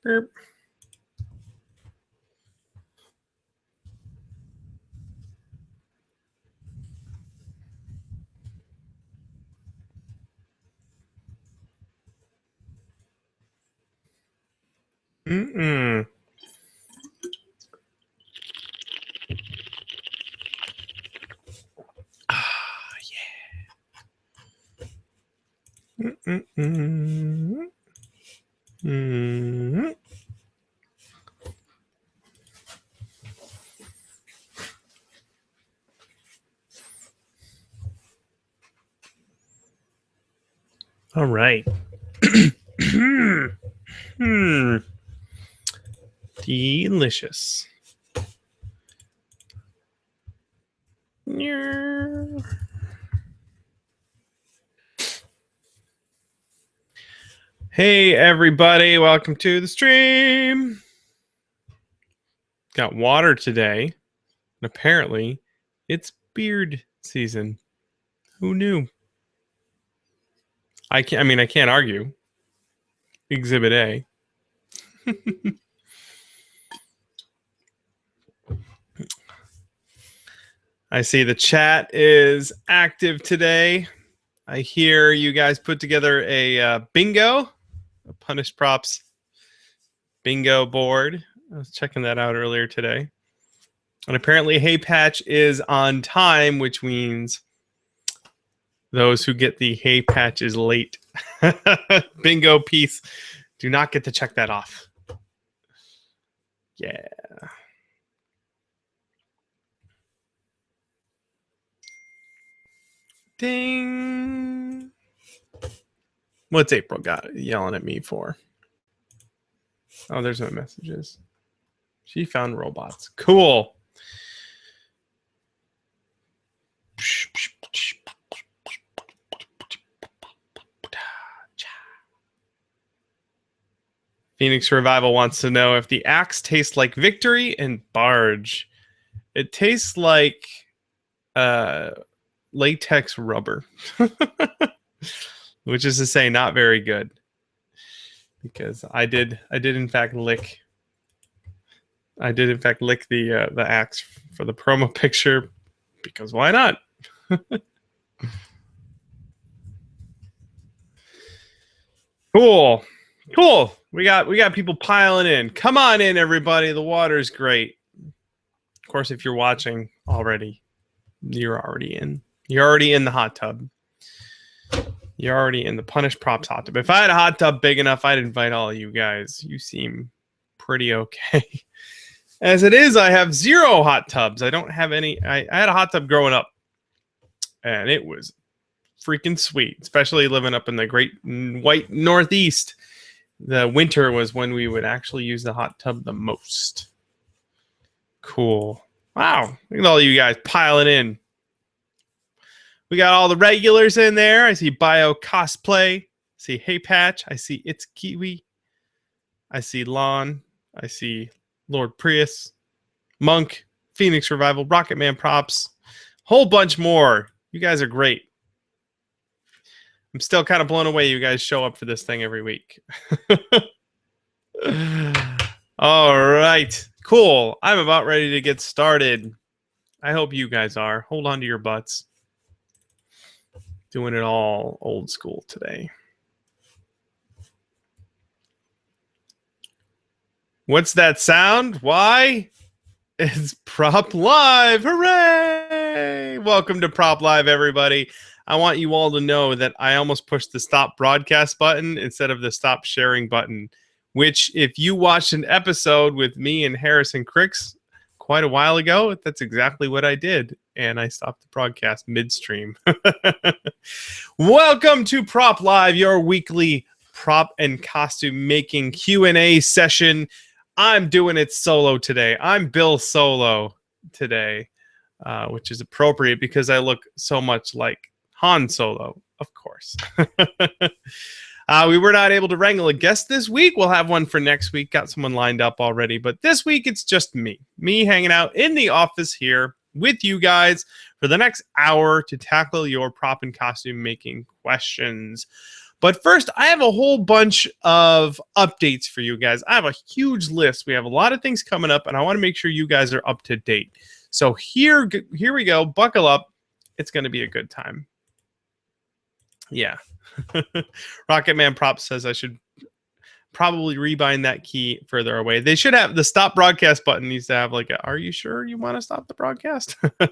Burp. Mm-mm. Ah, yeah. Mm-mm-mm. Mm-hmm. All right. Delicious. Hey, everybody. Welcome to the stream. Got water today. And apparently, it's beard season. Who knew? I can't argue. Exhibit A. I see the chat is active today. I hear you guys put together a bingo, a Punished Props bingo board. I was checking that out earlier today. And apparently Hay Patch is on time, which means those who get the Hay Patch is late bingo piece do not get to check that off. Yeah. Ding. What's April got yelling at me for? Oh, there's no messages. She found robots. Cool. Phoenix Revival wants to know if the axe tastes like victory and barge. It tastes like latex rubber, which is to say not very good, because I did in fact lick the axe for the promo picture, because why not? Cool. We got people piling in. Come on in, everybody. The water's great. Of course, if you're watching already, you're already in. You're already in the hot tub. You're already in the Punished Props hot tub. If I had a hot tub big enough, I'd invite all of you guys. You seem pretty okay. As it is, I have 0 hot tubs. I don't have any. I had a hot tub growing up, and it was freaking sweet, especially living up in the great white Northeast. The winter was when we would actually use the hot tub the most. Cool. Wow. Look at all you guys piling in. We got all the regulars in there. I see Bio Cosplay. I see Hey Patch. I see It's Kiwi. I see Lon. I see Lord Prius. Monk. Phoenix Revival. Rocket Man Props. Whole bunch more. You guys are great. I'm still kind of blown away you guys show up for this thing every week. All right. Cool. I'm about ready to get started. I hope you guys are. Hold on to your butts. Doing it all old school today. What's that sound? Why? It's Prop Live. Hooray! Welcome to Prop Live, everybody. I want you all to know that I almost pushed the stop broadcast button instead of the stop sharing button, which if you watched an episode with me and Harrison Cricks quite a while ago, that's exactly what I did. And I stopped the broadcast midstream. Welcome to Prop Live, your weekly prop and costume making Q&A session. I'm doing it solo today. I'm Bill Solo today, which is appropriate because I look so much like Han Solo, of course. We were not able to wrangle a guest this week. We'll have one for next week. Got someone lined up already. But this week, it's just me. Me hanging out in the office here with you guys for the next hour to tackle your prop and costume making questions. But first, I have a whole bunch of updates for you guys. I have a huge list. We have a lot of things coming up, and I want to make sure you guys are up to date. So here we go. Buckle up. It's going to be a good time. Yeah. Rocket Man Prop says I should probably rebind that key further away. They should have the stop broadcast button needs to have like a, are you sure you want to stop the broadcast? All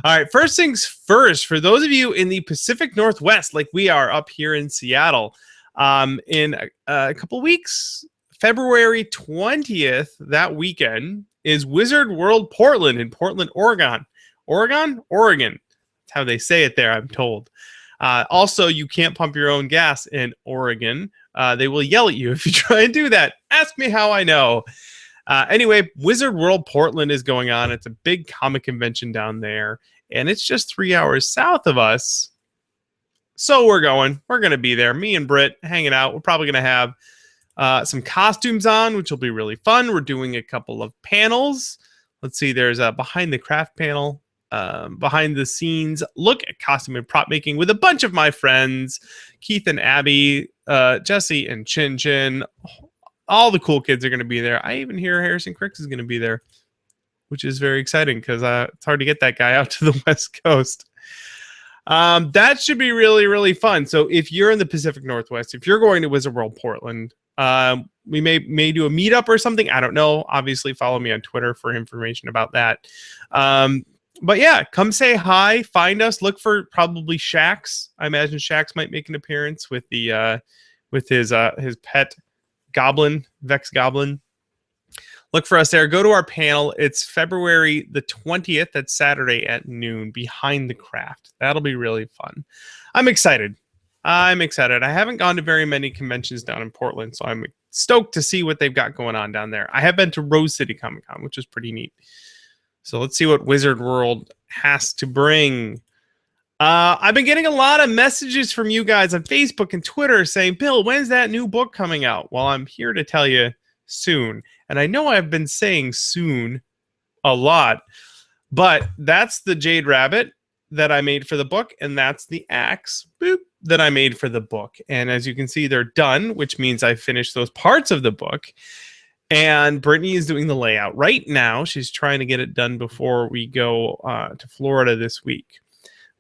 right, first things first, for those of you in the Pacific Northwest, like we are up here in Seattle, in a couple weeks, February 20th, that weekend, is Wizard World Portland in Portland, Oregon. Oregon? That's how they say it there, I'm told. Also, you can't pump your own gas in Oregon. They will yell at you if you try and do that. Ask me how I know. Anyway, Wizard World Portland is going on. It's a big comic convention down there, and it's just 3 hours south of us. So we're going to be there. Me and Britt hanging out. We're probably going to have some costumes on, which will be really fun. We're doing a couple of panels. Let's see, there's a behind the craft panel. Behind the scenes look at costume and prop making with a bunch of my friends, Keith and Abby, Jesse and Chin Chin. All the cool kids are going to be there. I even hear Harrison Cricks is going to be there, which is very exciting because it's hard to get that guy out to the West Coast. That should be really, really fun. So if you're in the Pacific Northwest, if you're going to Wizard World Portland, we may do a meetup or something. I don't know. Obviously, follow me on Twitter for information about that. But yeah, come say hi, find us, look for probably Shax. I imagine Shax might make an appearance with the with his pet goblin, Vex Goblin. Look for us there. Go to our panel. It's February the 20th. That's Saturday at noon, Behind the Craft. That'll be really fun. I'm excited. I haven't gone to very many conventions down in Portland, so I'm stoked to see what they've got going on down there. I have been to Rose City Comic Con, which is pretty neat. So let's see what Wizard World has to bring. I've been getting a lot of messages from you guys on Facebook and Twitter saying, Bill, when's that new book coming out? Well, I'm here to tell you soon. And I know I've been saying soon a lot, but that's the Jade Rabbit that I made for the book, and that's the axe that I made for the book. And as you can see, they're done, which means I finished those parts of the book. And Brittany is doing the layout right now. She's trying to get it done before we go to Florida this week.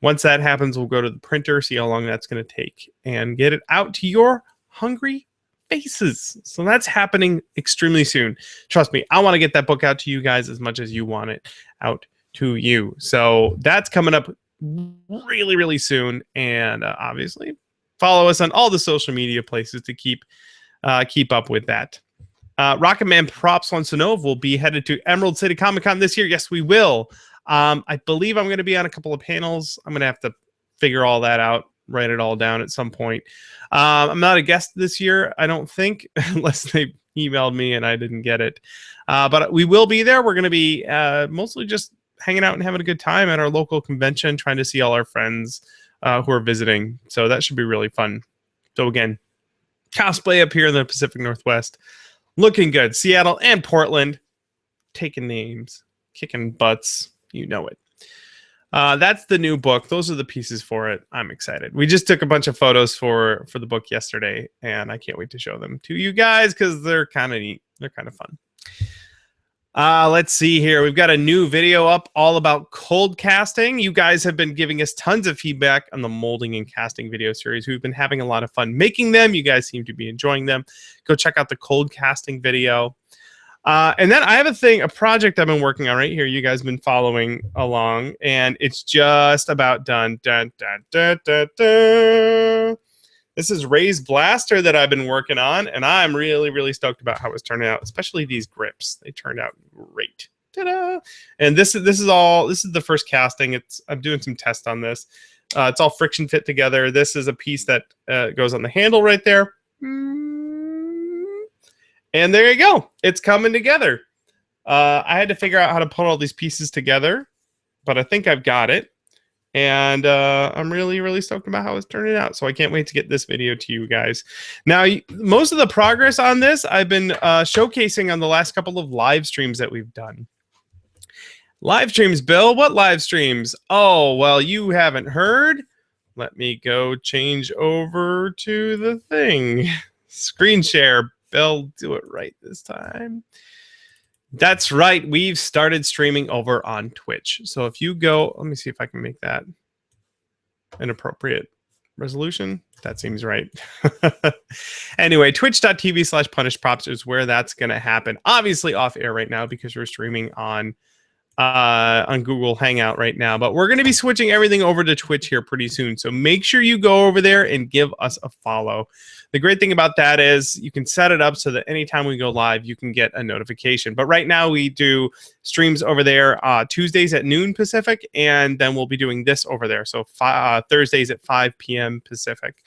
Once that happens, we'll go to the printer, see how long that's going to take, and get it out to your hungry faces. So that's happening extremely soon. Trust me, I want to get that book out to you guys as much as you want it out to you. So that's coming up really, really soon. And obviously, follow us on all the social media places to keep up with that. Rocket Man Props wants to know if we'll be headed to Emerald City Comic Con this year. Yes, we will. I believe I'm going to be on a couple of panels. I'm going to have to figure all that out, write it all down at some point. I'm not a guest this year, I don't think, unless they emailed me and I didn't get it. But we will be there. We're going to be mostly just hanging out and having a good time at our local convention, trying to see all our friends who are visiting. So that should be really fun. So again, cosplay up here in the Pacific Northwest. Looking good. Seattle and Portland. Taking names. Kicking butts. You know it. That's the new book. Those are the pieces for it. I'm excited. We just took a bunch of photos for the book yesterday, and I can't wait to show them to you guys because they're kind of neat. They're kind of fun. Let's see here. We've got a new video up all about cold casting. You guys have been giving us tons of feedback on the molding and casting video series. We've been having a lot of fun making them. You guys seem to be enjoying them. Go check out the cold casting video. And then I have a project I've been working on right here. You guys have been following along, and it's just about done. Dun, dun, dun, dun, dun. This is Ray's blaster that I've been working on, and I'm really, really stoked about how it's turning out, especially these grips. They turned out great. Ta-da! And this is the first casting. I'm doing some tests on this. It's all friction fit together. This is a piece that goes on the handle right there. And there you go. It's coming together. I had to figure out how to put all these pieces together, but I think I've got it. And I'm really, really stoked about how it's turning out. So I can't wait to get this video to you guys. Now, most of the progress on this, I've been showcasing on the last couple of live streams that we've done. Live streams, Bill? What live streams? Oh, well, you haven't heard. Let me go change over to the thing. Screen share. Bill, do it right this time. That's right. We've started streaming over on Twitch. So if you go, let me see if I can make that an appropriate resolution. That seems right. Anyway, twitch.tv/punishedprops is where that's going to happen. Obviously off air right now because we're streaming on Google Hangout right now, but we're going to be switching everything over to Twitch here pretty soon. So make sure you go over there and give us a follow. The great thing about that is you can set it up so that anytime we go live, you can get a notification. But right now we do streams over there Tuesdays at noon Pacific, and then we'll be doing this over there. So Thursdays at 5 p.m. Pacific,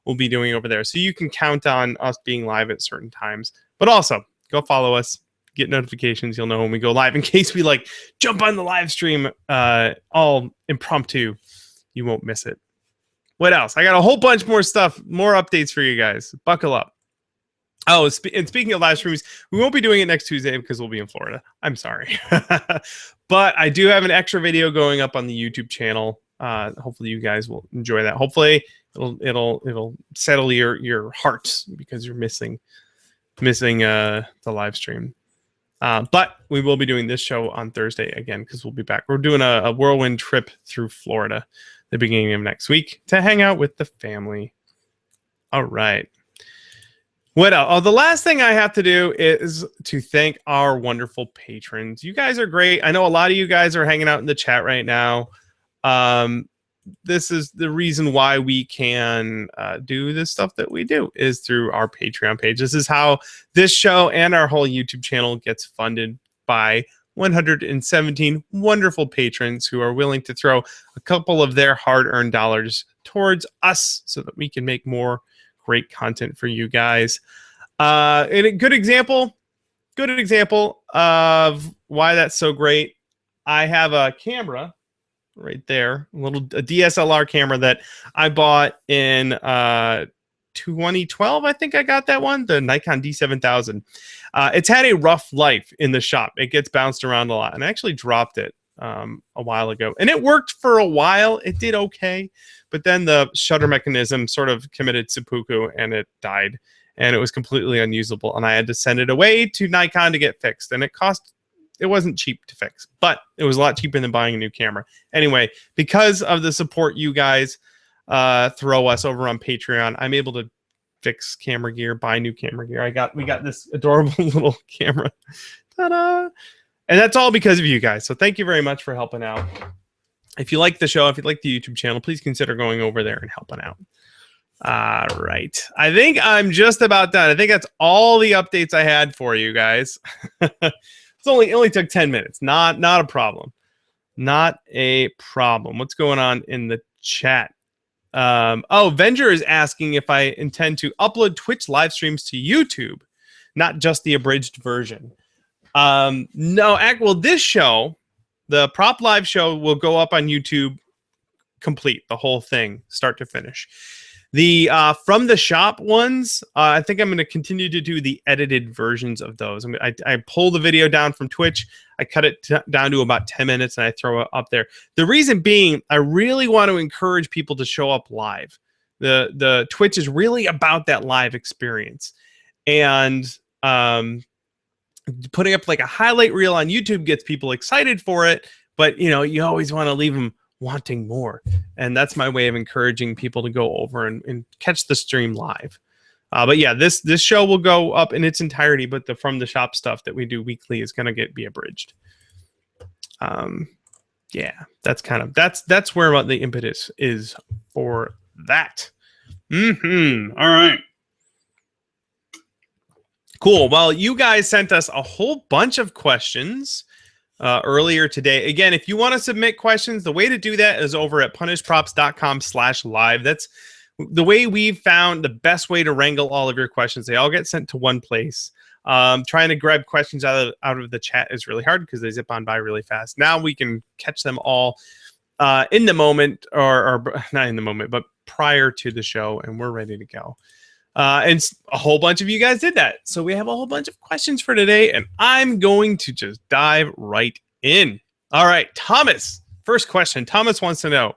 we'll be doing over there. So you can count on us being live at certain times. But also, go follow us. Get notifications. You'll know when we go live in case we like jump on the live stream all impromptu. You won't miss it. What else? I got a whole bunch more stuff, more updates for you guys. Buckle up. Oh, and speaking of live streams, we won't be doing it next Tuesday because we'll be in Florida. I'm sorry. But I do have an extra video going up on the YouTube channel. Hopefully you guys will enjoy that. Hopefully it'll settle your hearts because you're missing the live stream. But we will be doing this show on Thursday again because we'll be back. We're doing a whirlwind trip through Florida the beginning of next week to hang out with the family. All right. What else? Oh, the last thing I have to do is to thank our wonderful patrons. You guys are great. I know a lot of you guys are hanging out in the chat right now. This is the reason why we can do this stuff that we do is through our Patreon page. This is how this show and our whole YouTube channel gets funded by 117 wonderful patrons who are willing to throw a couple of their hard-earned dollars towards us so that we can make more great content for you guys. And a good example of why that's so great. I have a camera right there, a DSLR camera that I bought in 2012. I think I got that one, the Nikon D7000. It's had a rough life in the shop. It gets bounced around a lot, and I actually dropped it a while ago, and it worked for a while. It did okay, but then the shutter mechanism sort of committed seppuku and it died, and it was completely unusable, and I had to send it away to Nikon to get fixed, and it wasn't cheap to fix, but it was a lot cheaper than buying a new camera. Anyway, because of the support you guys throw us over on Patreon, I'm able to fix camera gear, buy new camera gear. We got this adorable little camera. Ta-da! And that's all because of you guys. So thank you very much for helping out. If you like the show, if you like the YouTube channel, please consider going over there and helping out. All right. I think I'm just about done. I think that's all the updates I had for you guys. It only took 10 minutes. Not a problem. Not a problem. What's going on in the chat? Venger is asking if I intend to upload Twitch live streams to YouTube, not just the abridged version. No, well, this show, the Prop Live show, will go up on YouTube complete, the whole thing, start to finish. The from the shop ones, I think I'm going to continue to do the edited versions of those. I pull the video down from Twitch, I cut it down to about 10 minutes, and I throw it up there. The reason being, I really want to encourage people to show up live. The Twitch is really about that live experience, and putting up like a highlight reel on YouTube gets people excited for it, but you always want to leave them wanting more, and that's my way of encouraging people to go over and catch the stream live. But yeah, this show will go up in its entirety, but the from the shop stuff that we do weekly is going to be abridged. Yeah, that's where the impetus is for that. All right. Cool. Well, you guys sent us a whole bunch of questions earlier today. Again, if you want to submit questions, the way to do that is over at punishedprops.com/live. That's the way we've found the best way to wrangle all of your questions. They all get sent to one place. Trying to grab questions out of the chat is really hard because they zip on by really fast. Now we can catch them all in the moment, or not in the moment, but prior to the show, and we're ready to go. And a whole bunch of you guys did that. So we have a whole bunch of questions for today, and I'm going to just dive right in. All right, Thomas, first question. Thomas wants to know,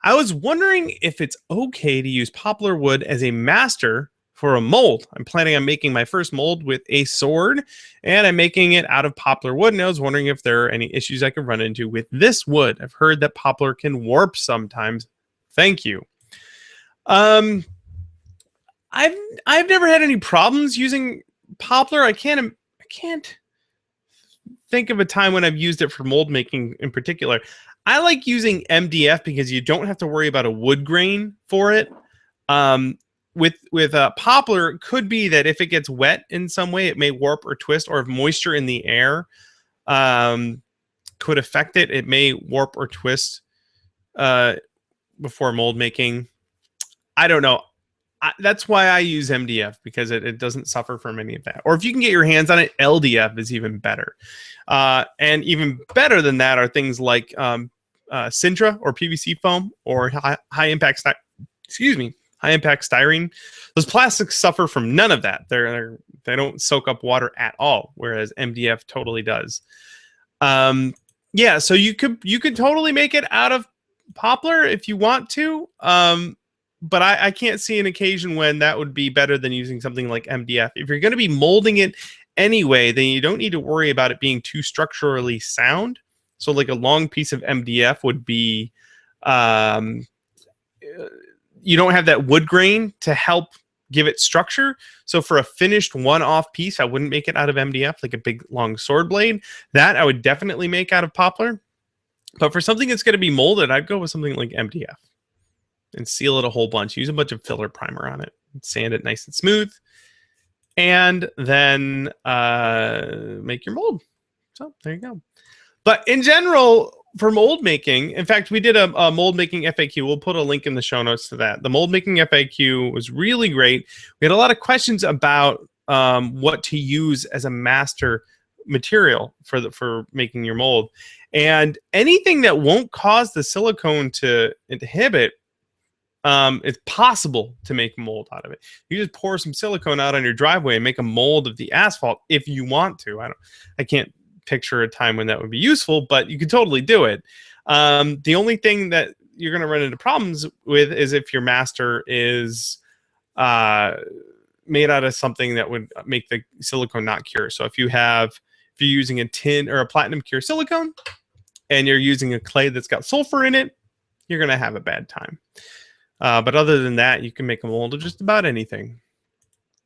I was wondering if it's okay to use poplar wood as a master for a mold. I'm planning on making my first mold with a sword, and I'm making it out of poplar wood. And I was wondering if there are any issues I could run into with this wood. I've heard that poplar can warp sometimes. Thank you. I've never had any problems using poplar. I can't think of a time when I've used it for mold making in particular. I like using MDF because you don't have to worry about a wood grain for it. With poplar, it could be that if it gets wet in some way, it may warp or twist, or if moisture in the air could affect it, it may warp or twist before mold making. I don't know. That's why I use MDF, because it doesn't suffer from any of that. Or if you can get your hands on it, LDF is even better. And even better than that are things like Sintra or PVC foam or high impact styrene. Those plastics suffer from none of that. They don't soak up water at all, whereas MDF totally does. Yeah, so you could totally make it out of poplar if you want to. But I can't see an occasion when that would be better than using something like MDF. If you're going to be molding it anyway, then you don't need to worry about it being too structurally sound. So like a long piece of MDF would be, you don't have that wood grain to help give it structure. So for a finished one-off piece, I wouldn't make it out of MDF, like a big long sword blade. That I would definitely make out of poplar. But for something that's going to be molded, I'd go with something like MDF. And seal it a whole bunch. Use a bunch of filler primer on it. Sand it nice and smooth. And then make your mold. So there you go. But in general, for mold making, in fact, we did a mold making FAQ. We'll put a link in the show notes to that. The mold making FAQ was really great. We had a lot of questions about what to use as a master material for making your mold. And anything that won't cause the silicone to inhibit, it's possible to make a mold out of it. You just pour some silicone out on your driveway and make a mold of the asphalt if you want to. I can't picture a time when that would be useful, but you could totally do it. The only thing that you're going to run into problems with is if your master is made out of something that would make the silicone not cure. So if you're using a tin or a platinum cure silicone and you're using a clay that's got sulfur in it, you're going to have a bad time. But other than that, you can make a mold of just about anything.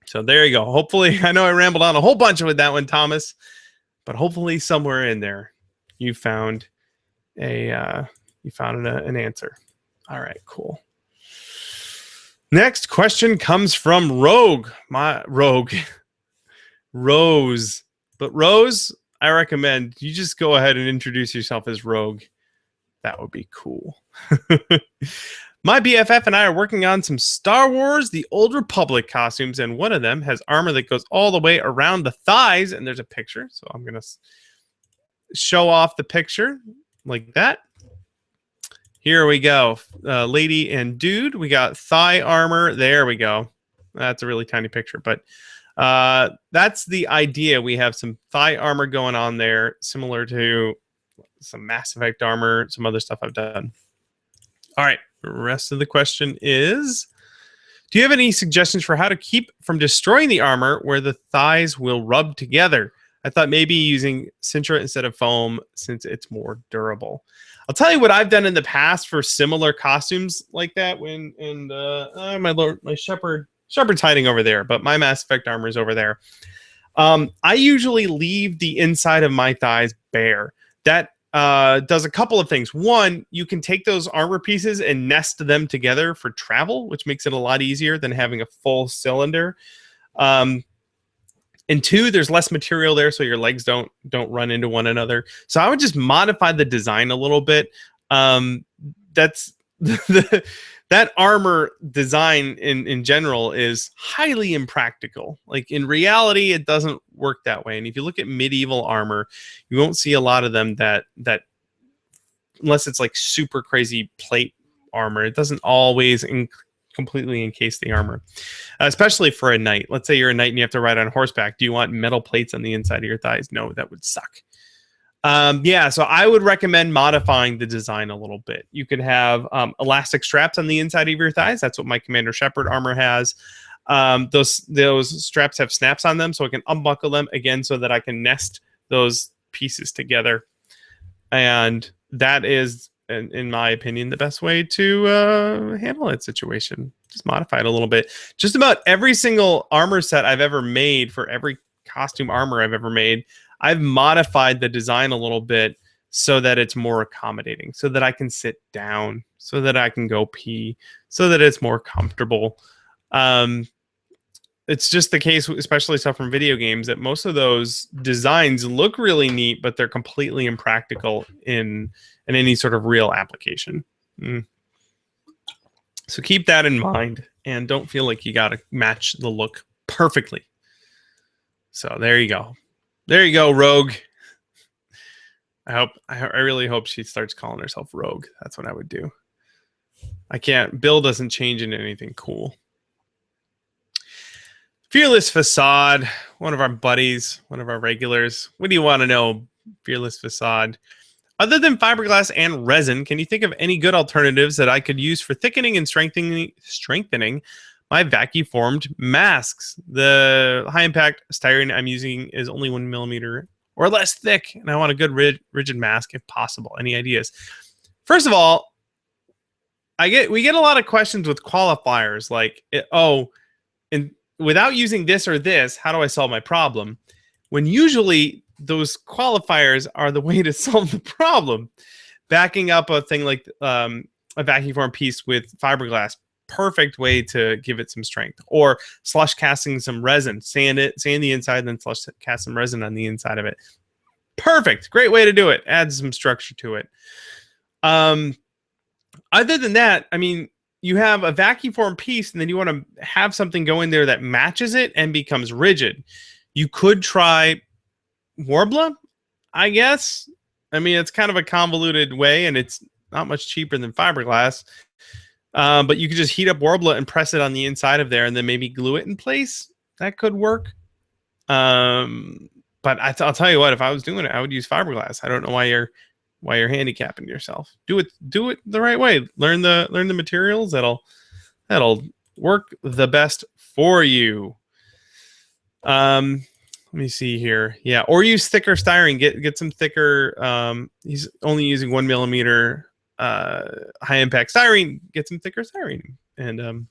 So there you go. Hopefully, I know I rambled on a whole bunch with that one, Thomas, but hopefully somewhere in there you found an answer. All right, cool. Next question comes from Rose. But Rose, I recommend you just go ahead and introduce yourself as Rogue. That would be cool. My BFF and I are working on some Star Wars The Old Republic costumes, and one of them has armor that goes all the way around the thighs, and there's a picture, so I'm going to show off the picture like that. Here we go. Lady and dude, we got thigh armor. There we go. That's a really tiny picture, but that's the idea. We have some thigh armor going on there, similar to some Mass Effect armor, some other stuff I've done. All right. The rest of the question is, do you have any suggestions for how to keep from destroying the armor where the thighs will rub together? I thought maybe using Sintra instead of foam since it's more durable. I'll tell you what I've done in the past for similar costumes like that. My shepherd's hiding over there, but my Mass Effect armor is over there. I usually leave the inside of my thighs bare. That does a couple of things. One, you can take those armor pieces and nest them together for travel, which makes it a lot easier than having a full cylinder. And two, there's less material there, so your legs don't run into one another. So I would just modify the design a little bit. That's that armor design in general is highly impractical. Like in reality, it doesn't work that way. And if you look at medieval armor, you won't see a lot of them that unless it's like super crazy plate armor, it doesn't always completely encase the armor, especially for a knight. Let's say you're a knight and you have to ride on horseback. Do you want metal plates on the inside of your thighs? No, that would suck. Yeah, so I would recommend modifying the design a little bit. You could have elastic straps on the inside of your thighs. That's what my Commander Shepard armor has. Those straps have snaps on them, so I can unbuckle them again so that I can nest those pieces together. And that is, in my opinion, the best way to handle that situation. Just modify it a little bit. Just about every single armor set I've ever made, for every costume armor I've ever made, I've modified the design a little bit so that it's more accommodating, so that I can sit down, so that I can go pee, so that it's more comfortable. It's just the case, especially stuff from video games, that most of those designs look really neat, but they're completely impractical in any sort of real application. So keep that in mind, and don't feel like you got to match the look perfectly. So there you go. There you go, Rogue. I really hope she starts calling herself Rogue. That's what I would do. I can't. Bill doesn't change into anything cool. Fearless Facade, one of our buddies, one of our regulars. What do you want to know, Fearless Facade? Other than fiberglass and resin, can you think of any good alternatives that I could use for thickening and strengthening my vacuum formed masks? The high impact styrene I'm using is only 1 millimeter or less thick, and I want a good rigid mask if possible. Any ideas? First of all, we get a lot of questions with qualifiers like, without using this or this, how do I solve my problem? When usually those qualifiers are the way to solve the problem. Backing up a thing like a vacuum form piece with fiberglass, perfect way to give it some strength. Or slush casting some resin, sand the inside, then slush cast some resin on the inside of it. Perfect, great way to do it. Adds some structure to it. Other than that, I mean, you have a vacuum form piece, and then you want to have something go in there that matches it and becomes rigid. You could try Worbla, I guess. I mean, it's kind of a convoluted way, and it's not much cheaper than fiberglass. But you could just heat up Worbla and press it on the inside of there, and then maybe glue it in place. That could work. But I'll tell you what, if I was doing it, I would use fiberglass. I don't know why you're handicapping yourself. Do it the right way. Learn the materials that'll work the best for you. Let me see here. Yeah, or use thicker styrene. Get some thicker. He's only using 1 millimeter high impact styrene. Get some thicker styrene and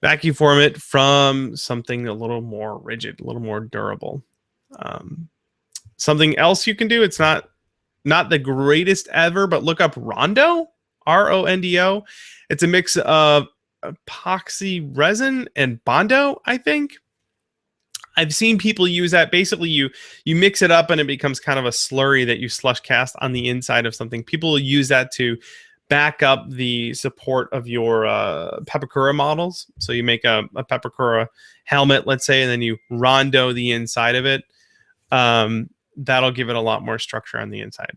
vacuum form it from something a little more rigid, a little more durable. Something else you can do. It's not the greatest ever, but look up Rondo, R-O-N-D-O. It's a mix of epoxy resin and Bondo, I think. I've seen people use that. Basically, you mix it up and it becomes kind of a slurry that you slush cast on the inside of something. People use that to back up the support of your Pepakura models. So you make a Pepakura helmet, let's say, and then you Rondo the inside of it. That'll give it a lot more structure on the inside.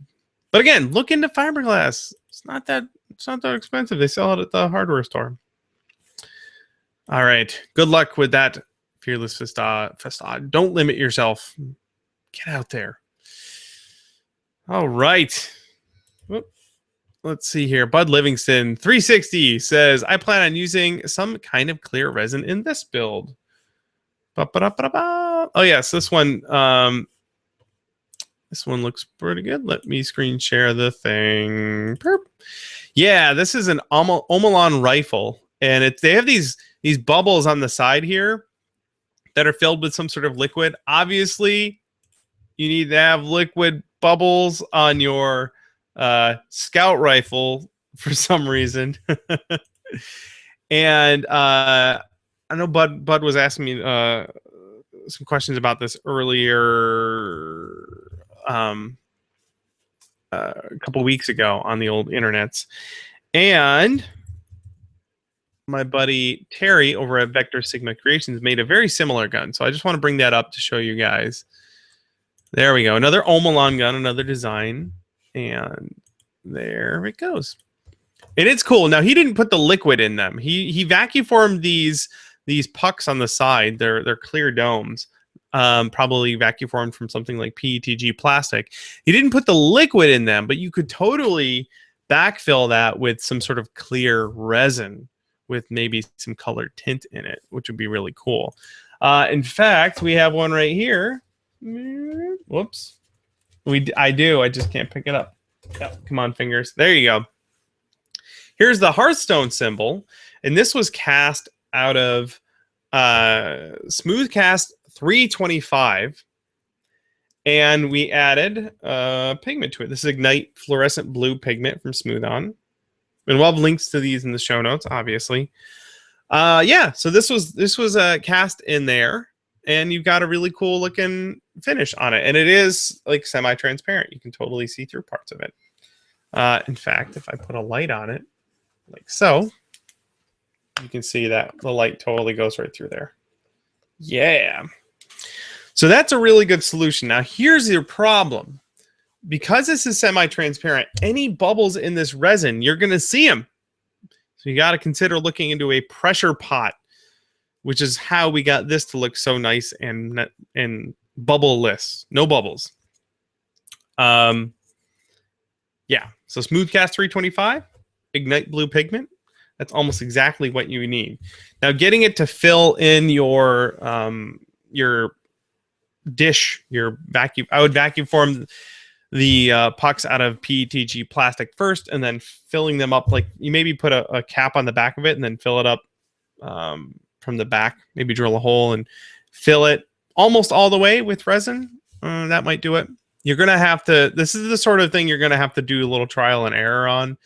But again, look into fiberglass. It's not that expensive. They sell it at the hardware store. All right. Good luck with that, Fearless Facade. Don't limit yourself. Get out there. All right. Whoop. Let's see here. Bud Livingston 360 says, I plan on using some kind of clear resin in this build. Oh yes, this one. This one looks pretty good. Let me screen share the thing. Perp. Yeah, this is an Omelon rifle, and they have these bubbles on the side here that are filled with some sort of liquid. Obviously, you need to have liquid bubbles on your scout rifle for some reason. And I know Bud was asking me some questions about this earlier. A couple weeks ago on the old internets, and my buddy Terry over at Vector Sigma Creations made a very similar gun. So I just want to bring that up to show you guys. There we go. Another Omelon gun, another design, and there it goes. And it's cool. Now he didn't put the liquid in them. He vacuum formed these pucks on the side. They're clear domes. probably vacuum formed from something like PETG plastic. You didn't put the liquid in them, but you could totally backfill that with some sort of clear resin with maybe some colored tint in it, which would be really cool. In fact, we have one right here. Whoops. I do. I just can't pick it up. Yep, come on, fingers. There you go. Here's the hearthstone symbol, and this was cast out of smooth cast 325, and we added pigment to it. This is Ignite fluorescent blue pigment from Smooth On, and we'll have links to these in the show notes, obviously. Yeah, so this was cast in there, and you've got a really cool looking finish on it, and it is like semi-transparent. You can totally see through parts of it. In fact, if I put a light on it, like so, you can see that the light totally goes right through there. Yeah. So that's a really good solution. Now, here's your problem. Because this is semi-transparent, any bubbles in this resin, you're going to see them. So you got to consider looking into a pressure pot, which is how we got this to look so nice and bubble-less. No bubbles. Yeah. So Smooth Cast 325, Ignite Blue Pigment. That's almost exactly what you need. Now, getting it to fill in your dish, your vacuum. I would vacuum form the pucks out of PETG plastic first, and then filling them up. Like you maybe put a cap on the back of it, and then fill it up from the back. Maybe drill a hole and fill it almost all the way with resin. That might do it. You're gonna have to. This is the sort of thing you're gonna have to do a little trial and error on.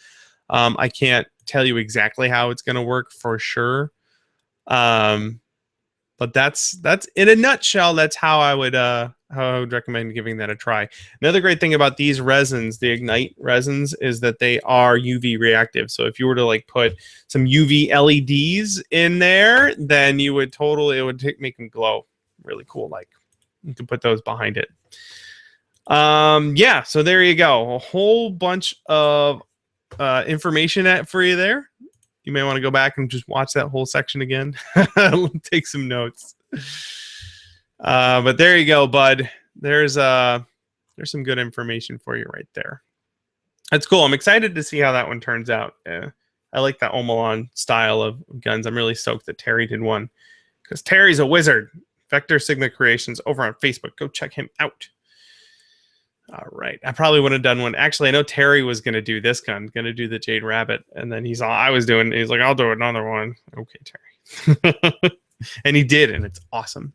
I can't tell you exactly how it's gonna work for sure. But that's in a nutshell. That's how I would recommend giving that a try. Another great thing about these resins, the Ignite resins, is that they are UV reactive. So if you were to like put some UV LEDs in there, then you would make them glow really cool. Like you can put those behind it. Yeah. So there you go. A whole bunch of information for you there. You may want to go back and just watch that whole section again. Take some notes. But there you go, bud. There's some good information for you right there. That's cool. I'm excited to see how that one turns out. I like that Omalon style of guns. I'm really stoked that Terry did one, because Terry's a wizard. Vector Sigma Creations over on Facebook. Go check him out. All right. I probably would have done one. Actually, I know Terry was going to do this gun, going to do the Jade Rabbit. And then he's like, I'll do another one. Okay, Terry. And he did, and it's awesome.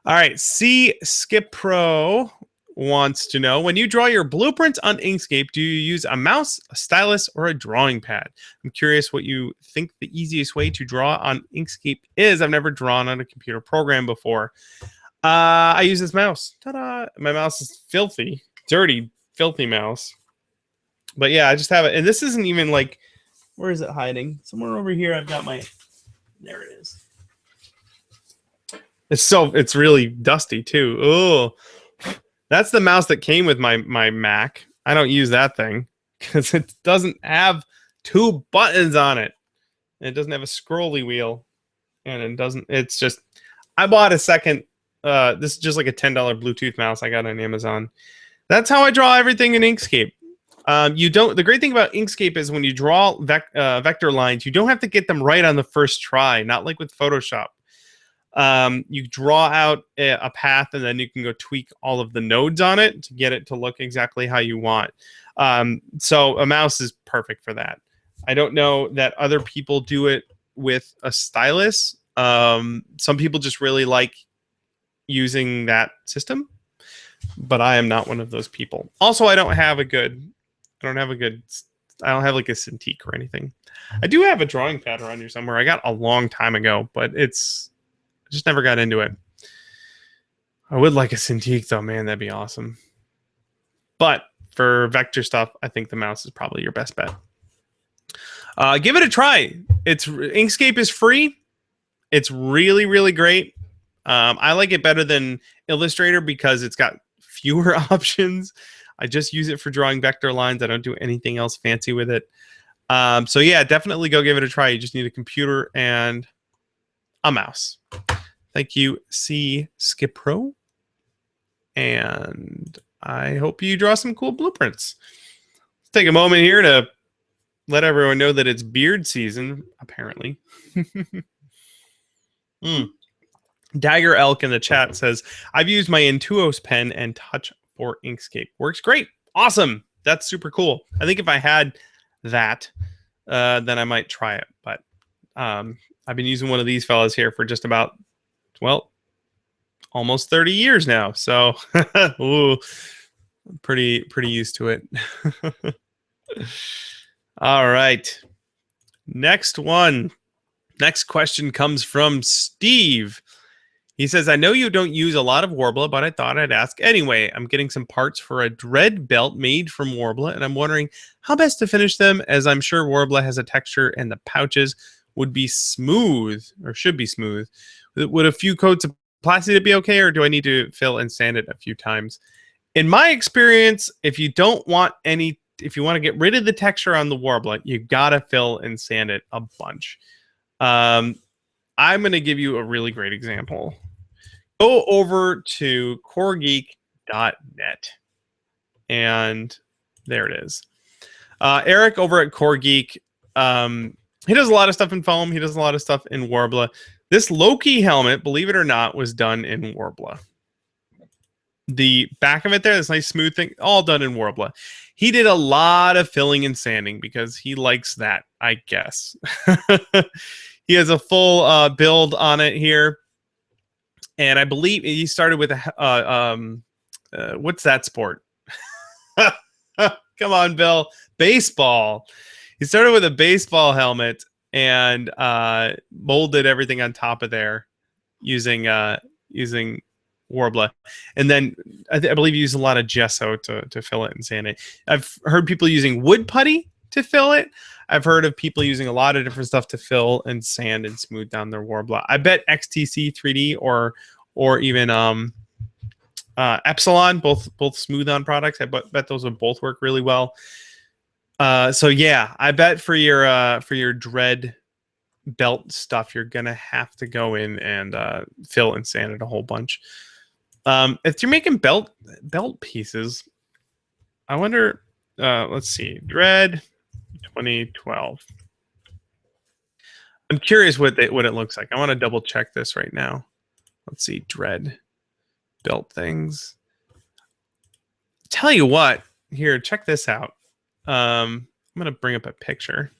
All right. Skip Pro wants to know, when you draw your blueprints on Inkscape, do you use a mouse, a stylus, or a drawing pad? I'm curious what you think the easiest way to draw on Inkscape is. I've never drawn on a computer program before. I use this mouse. Ta-da! My mouse is filthy, dirty, filthy mouse. But yeah, I just have it. And this isn't even like, where is it hiding? Somewhere over here. I've got my, there it is. It's really dusty too. Oh, that's the mouse that came with my Mac. I don't use that thing because it doesn't have 2 buttons on it. And it doesn't have a scrolly wheel. And it's just, I bought a second. This is just like a $10 Bluetooth mouse I got on Amazon. That's how I draw everything in Inkscape. The great thing about Inkscape is when you draw vector lines, you don't have to get them right on the first try, not like with Photoshop. You draw out a path, and then you can go tweak all of the nodes on it to get it to look exactly how you want. So a mouse is perfect for that. I don't know that other people do it with a stylus. Some people just really like using that system, but I am not one of those people. Also, I don't have like a Cintiq or anything. I do have a drawing pad around here somewhere. I got a long time ago, but I just never got into it. I would like a Cintiq though, man. That'd be awesome. But for vector stuff, I think the mouse is probably your best bet. Give it a try. Inkscape is free. It's really, really great. I like it better than Illustrator because it's got fewer options. I just use it for drawing vector lines. I don't do anything else fancy with it. So yeah, definitely go give it a try. You just need a computer and a mouse. Thank you, C Skipro. And I hope you draw some cool blueprints. Let's take a moment here to let everyone know that it's beard season, apparently. Dagger Elk in the chat says, I've used my Intuos pen and touch for Inkscape. Works great. Awesome. That's super cool. I think if I had that, then I might try it. But I've been using one of these fellas here for just about, well, almost 30 years now. So ooh, pretty used to it. All right. Next one. Next question comes from Steve. He says, I know you don't use a lot of Worbla, but I thought I'd ask anyway. I'm getting some parts for a Dreadbuilt made from Worbla, and I'm wondering how best to finish them, as I'm sure Worbla has a texture and the pouches would be smooth, or should be smooth. Would a few coats of Plasti Dip be okay, or do I need to fill and sand it a few times? In my experience, if you want to get rid of the texture on the Worbla, you gotta fill and sand it a bunch. I'm going to give you a really great example. Go over to Coregeek.net, and there it is. Eric over at Coregeek, he does a lot of stuff in foam. He does a lot of stuff in Worbla. This Loki helmet, believe it or not, was done in Worbla. The back of it there, this nice smooth thing, all done in Worbla. He did a lot of filling and sanding because he likes that, I guess. He has a full build on it here. And I believe he started with a, what's that sport? Come on, Bill. Baseball. He started with a baseball helmet and molded everything on top of there using Worbla. And then I believe he used a lot of gesso to fill it and sand it. I've heard people using wood putty to fill it. I've heard of people using a lot of different stuff to fill and sand and smooth down their Worbla. I bet XTC 3D or even Epsilon, both smooth on products. I bet those would both work really well. So yeah, I bet for your Dread belt stuff, you're gonna have to go in and fill and sand it a whole bunch. If you're making belt pieces, I wonder. Let's see, Dread 2012. I'm curious what it looks like. I want to double check this right now. Let's see, Dread belt things. Tell you what, here, check this out. I'm gonna bring up a picture.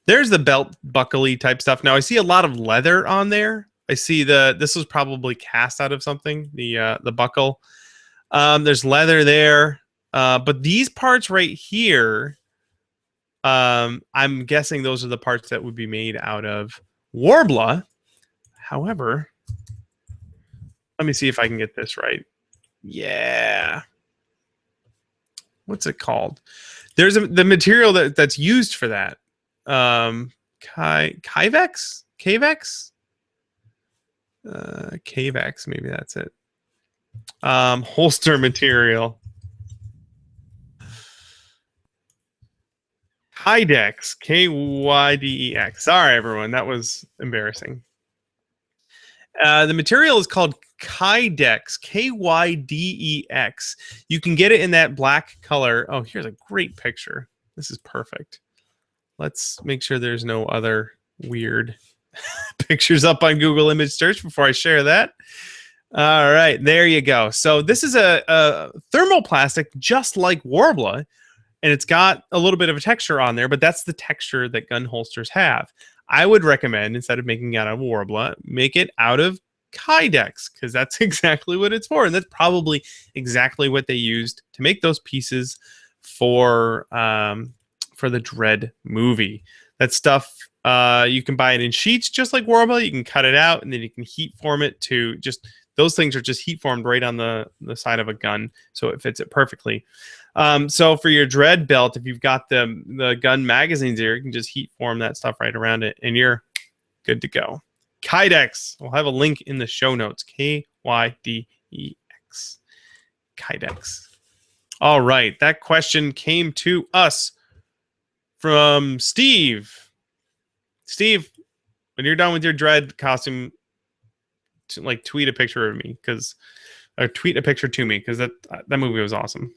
There's the belt buckly type stuff. Now I see a lot of leather on there. I see this was probably cast out of something. The buckle. There's leather there. But these parts right here, I'm guessing those are the parts that would be made out of Worbla. However, let me see if I can get this right. Yeah. What's it called? There's the material that's used for that. Kydex? Cavex? Cavex, maybe that's it. Holster material. Kydex, Kydex. Sorry, everyone, that was embarrassing. The material is called Kydex, Kydex. You can get it in that black color. Oh, here's a great picture. This is perfect. Let's make sure there's no other weird pictures up on Google image search before I share that. All right, there you go. So this is a thermoplastic just like Worbla, and it's got a little bit of a texture on there, but that's the texture that gun holsters have. I would recommend, instead of making it out of Worbla, make it out of Kydex, because that's exactly what it's for. And that's probably exactly what they used to make those pieces for the Dread movie. That stuff, you can buy it in sheets just like Worbla. You can cut it out, and then you can heat form it to just... Those things are just heat formed right on the side of a gun, so it fits it perfectly. So for your Dread belt, if you've got the gun magazines here, you can just heat form that stuff right around it, and you're good to go. Kydex. We'll have a link in the show notes. Kydex. Kydex. All right. That question came to us from Steve. Steve, when you're done with your Dread costume, like tweet a picture of me or tweet a picture to me because that movie was awesome.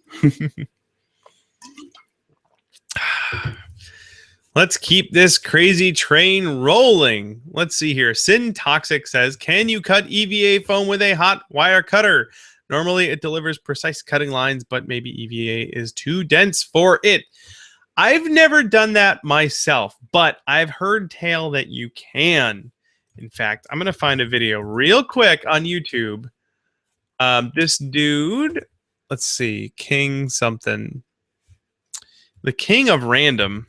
Let's keep this crazy train rolling. Let's see here. Sin Toxic says, can you cut EVA foam with a hot wire cutter? Normally it delivers precise cutting lines, but maybe EVA is too dense for it. I've never done that myself, but I've heard tale that you can. In fact, I'm going to find a video real quick on YouTube. This dude, let's see, King something. The King of Random.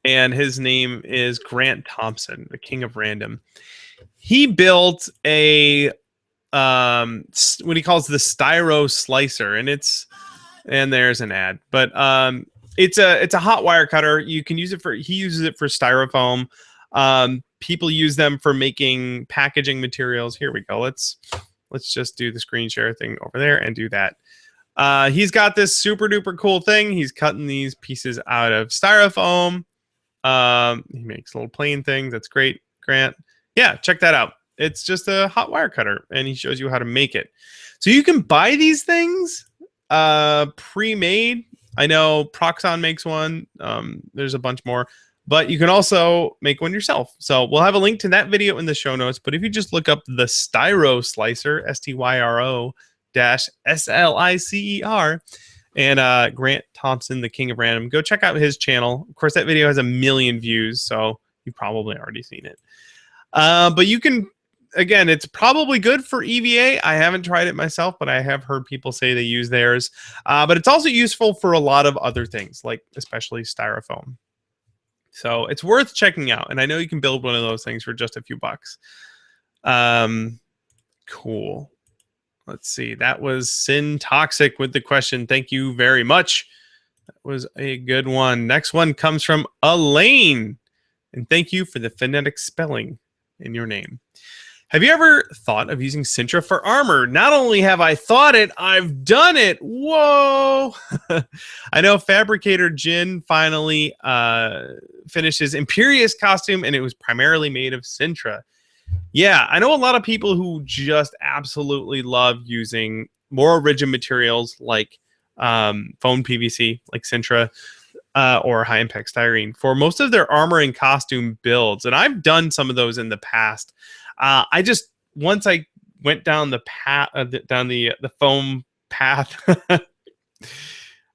And his name is Grant Thompson, the King of Random. He built a what he calls the Styro-Slicer, and there's an ad, but it's a hot wire cutter. You can use it he uses it for styrofoam. People use them for making packaging materials. Here we go. Let's just do the screen share thing over there and do that. He's got this super duper cool thing. He's cutting these pieces out of styrofoam. He makes little plain things. That's great, Grant. Yeah, check that out. It's just a hot wire cutter, and he shows you how to make it. So you can buy these things pre-made. I know Proxon makes one. There's a bunch more, but you can also make one yourself. So we'll have a link to that video in the show notes. But if you just look up the Styro-Slicer, STYRO-SLICER, and Grant Thompson, the King of Random, go check out his channel. Of course, that video has 1 million views, so you've probably already seen it. But you can, again, it's probably good for EVA. I haven't tried it myself, but I have heard people say they use theirs. But it's also useful for a lot of other things, like especially styrofoam. So it's worth checking out. And I know you can build one of those things for just a few bucks. Cool. Let's see. That was Sin Toxic with the question. Thank you very much. That was a good one. Next one comes from Elaine. And thank you for the phonetic spelling in your name. Have you ever thought of using Sintra for armor? Not only have I thought it, I've done it. Whoa. I know Fabricator Djinn finally finished his Imperious costume, and it was primarily made of Sintra. Yeah, I know a lot of people who just absolutely love using more rigid materials like foam PVC, like Sintra, or high impact styrene for most of their armor and costume builds. And I've done some of those in the past. I just, once I went down the path, down the foam path,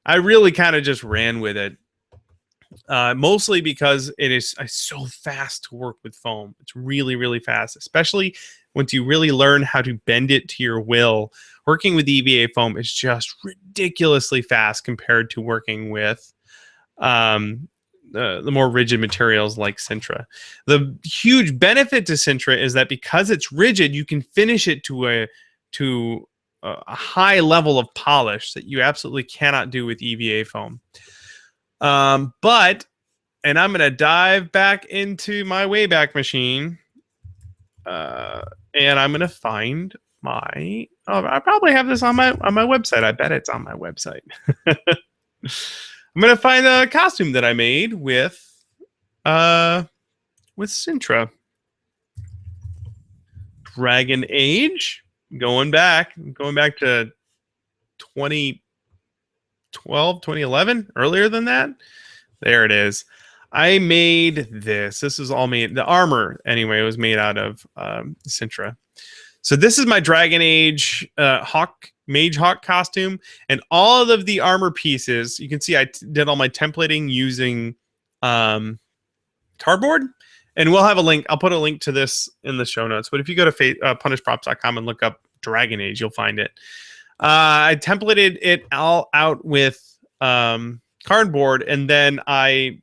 I really kind of just ran with it. Mostly because it is so fast to work with foam. It's really, really fast, especially once you really learn how to bend it to your will. Working with EVA foam is just ridiculously fast compared to working with the more rigid materials like Sintra. The huge benefit to Sintra is that because it's rigid, you can finish it to a high level of polish that you absolutely cannot do with EVA foam. But, and I'm going to dive back into my Wayback Machine, and I'm going to find my, I probably have this on my website. I bet it's on my website. I'm going to find a costume that I made with Sintra. Dragon Age, going back to 2012, 2011, earlier than that. There it is. I made this. This is all made, the armor anyway, was made out of Sintra. So this is my Dragon Age Hawke, Mage Hawke costume, and all of the armor pieces. You can see I did all my templating using cardboard, and we'll have a link. I'll put a link to this in the show notes. But if you go to punishprops.com and look up Dragon Age, you'll find it. I templated it all out with cardboard, and then I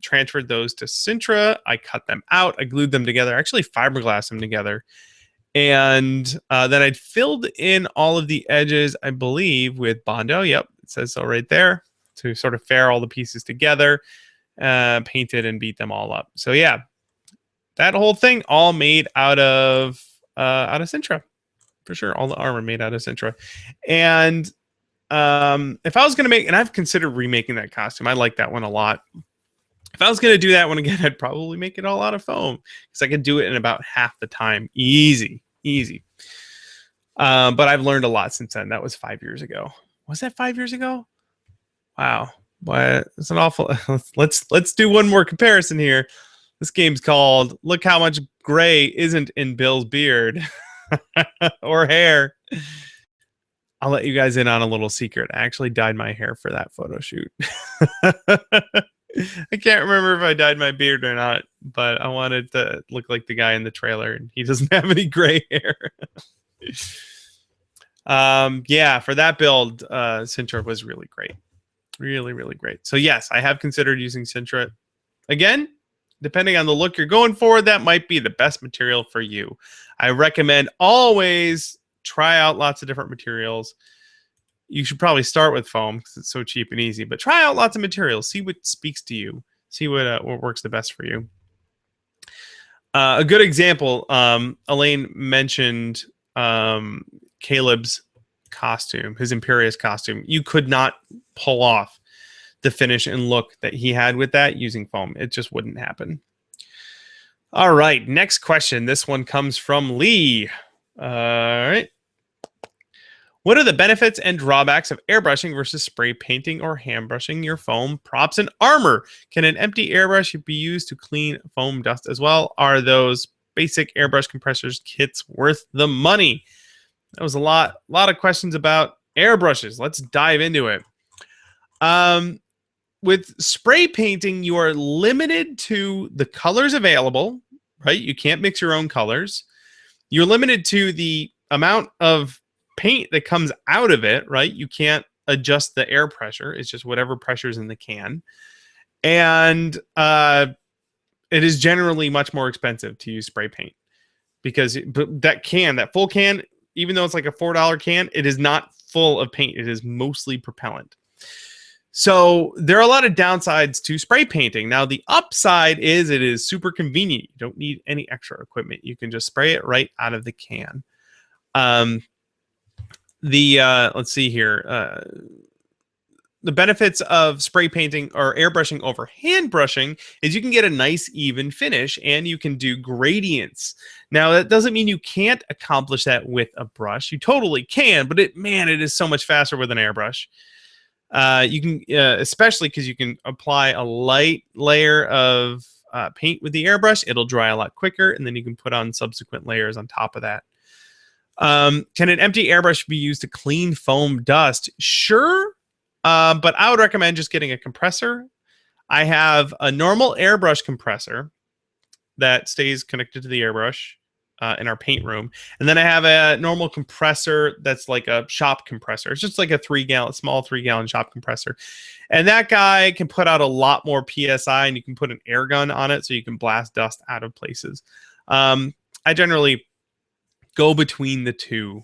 transferred those to Sintra. I cut them out. I glued them together. I actually fiberglassed them together. And then I filled in all of the edges, I believe, with Bondo. Yep, it says so right there. To sort of fair all the pieces together, painted and beat them all up. So yeah, that whole thing all made out of Sintra. For sure, all the armor made out of Sintra. And if I was going to make, and I've considered remaking that costume. I like that one a lot. If I was going to do that one again, I'd probably make it all out of foam because I could do it in about half the time. Easy. But I've learned a lot since then. That was 5 years ago. Was that 5 years ago? Wow. But it's an awful. Let's do one more comparison here. This game's called "Look How Much Gray Isn't in Bill's Beard or Hair." I'll let you guys in on a little secret. I actually dyed my hair for that photo shoot. I can't remember if I dyed my beard or not, but I wanted to look like the guy in the trailer, and he doesn't have any gray hair. Yeah, for that build, Sintra was really great. Really great. So yes, I have considered using Sintra. Again, depending on the look you're going for, that might be the best material for you. I recommend always try out lots of different materials. You should probably start with foam because it's so cheap and easy, but try out lots of materials. See what speaks to you. See what works the best for you. A good example, Elaine mentioned Caleb's costume, his Imperious costume. You could not pull off the finish and look that he had with that using foam. It just wouldn't happen. All right, next question. This one comes from Lee. All right. What are the benefits and drawbacks of airbrushing versus spray painting or hand brushing your foam, props, and armor? Can an empty airbrush be used to clean foam dust as well? Are those basic airbrush compressors kits worth the money? That was a lot of questions about airbrushes. Let's dive into it. With spray painting, you are limited to the colors available, right? You can't mix your own colors. You're limited to the amount of paint that comes out of it, right? You can't adjust the air pressure. It's just whatever pressure is in the can. And it is generally much more expensive to use spray paint because that full can, even though it's like a $4 can, it is not full of paint. It is mostly propellant. So there are a lot of downsides to spray painting. Now, the upside is it is super convenient. You don't need any extra equipment. You can just spray it right out of the can. Let's see here. The benefits of spray painting or airbrushing over hand brushing is you can get a nice even finish and you can do gradients. Now, that doesn't mean you can't accomplish that with a brush. You totally can, but it is so much faster with an airbrush. You can, especially because you can apply a light layer of paint with the airbrush. It'll dry a lot quicker, and then you can put on subsequent layers on top of that. Can an empty airbrush be used to clean foam dust? Sure, but I would recommend just getting a compressor. I have a normal airbrush compressor that stays connected to the airbrush in our paint room. And then I have a normal compressor that's like a shop compressor. It's just like a small 3-gallon shop compressor. And that guy can put out a lot more PSI, and you can put an air gun on it so you can blast dust out of places. I generally go between the two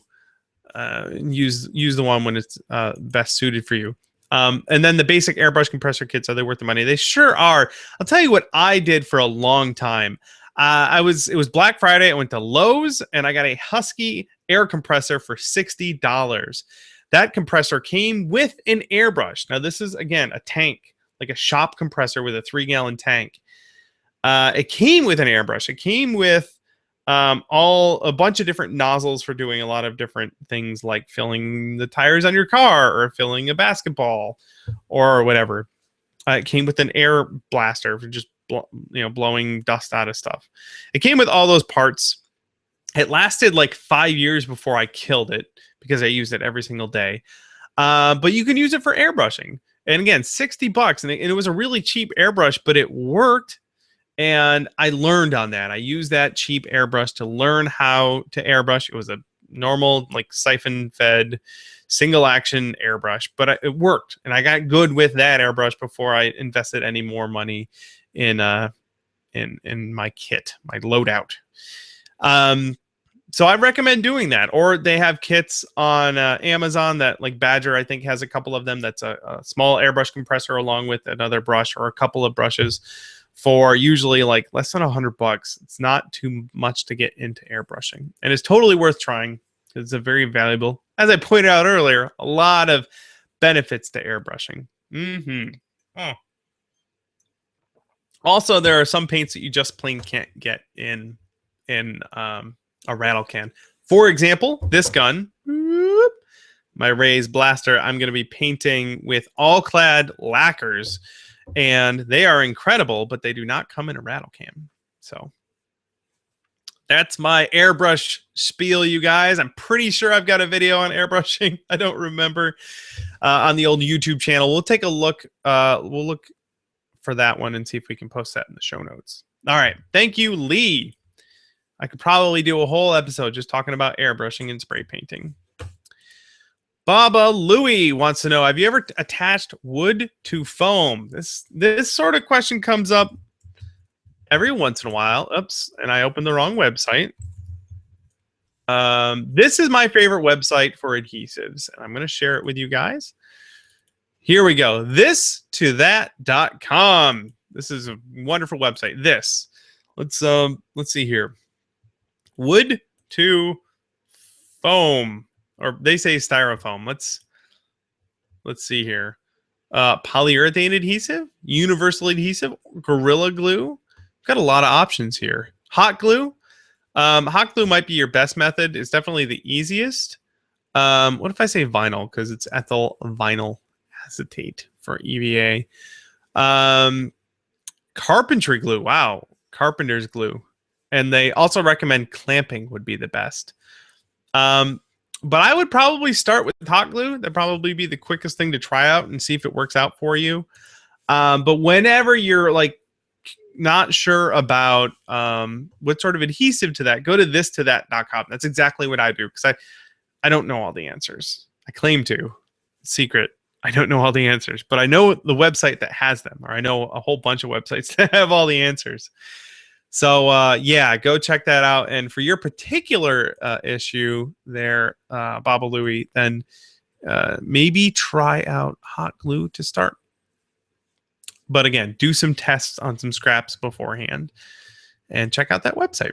and use the one when it's best suited for you. And then the basic airbrush compressor kits, are they worth the money? They sure are. I'll tell you what I did for a long time. It was Black Friday. I went to Lowe's and I got a Husky air compressor for $60. That compressor came with an airbrush. Now, this is, again, a tank, like a shop compressor with a 3-gallon tank. It came with an airbrush. It came with a bunch of different nozzles for doing a lot of different things, like filling the tires on your car or filling a basketball or whatever. It came with an air blaster for just blowing dust out of stuff. It came with all those parts. It lasted like 5 years before I killed it because I used it every single day. But you can use it for airbrushing. And again, $60, and it was a really cheap airbrush, but it worked. And I learned on that. I used that cheap airbrush to learn how to airbrush. It was a normal, like, siphon-fed, single-action airbrush, but it worked. And I got good with that airbrush before I invested any more money in my kit, my loadout. So I recommend doing that. Or they have kits on Amazon that, like, Badger, I think, has a couple of them. That's a small airbrush compressor along with another brush or a couple of brushes for usually like less than $100. It's not too much to get into airbrushing, and it's totally worth trying. It's a very valuable, as I pointed out earlier, a lot of benefits to airbrushing. Also, there are some paints that you just plain can't get in a rattle can. For example, this gun, my Rays Blaster, I'm going to be painting with all-clad lacquers, and they are incredible, but they do not come in a rattle can. So that's my airbrush spiel, you guys. I'm pretty sure I've got a video on airbrushing. I don't remember on the old YouTube channel. We'll take a look. We'll look for that one and see if we can post that in the show notes. All right. Thank you, Lee. I could probably do a whole episode just talking about airbrushing and spray painting. Baba Louie wants to know, have you ever attached wood to foam? This sort of question comes up every once in a while. Oops, and I opened the wrong website. This is my favorite website for adhesives, and I'm going to share it with you guys. Here we go. ThisToThat.com. This is a wonderful website. Let's see here. Wood to foam, or they say styrofoam. Let's see here. Polyurethane adhesive, universal adhesive, Gorilla Glue. Got a lot of options here. Hot glue. Hot glue might be your best method. It's definitely the easiest. What if I say vinyl? Because it's ethyl vinyl acetate for EVA. Carpentry glue. Wow. Carpenter's glue. And they also recommend clamping would be the best. But I would probably start with hot glue. That'd probably be the quickest thing to try out and see if it works out for you. But whenever you're like not sure about what sort of adhesive to that, go to ThisToThat.com. That's exactly what I do, because I don't know all the answers. I claim to. Secret. I don't know all the answers, but I know the website that has them, or I know a whole bunch of websites that have all the answers. So, yeah, go check that out. And for your particular issue there, Baba Louie, then maybe try out hot glue to start. But again, do some tests on some scraps beforehand and check out that website.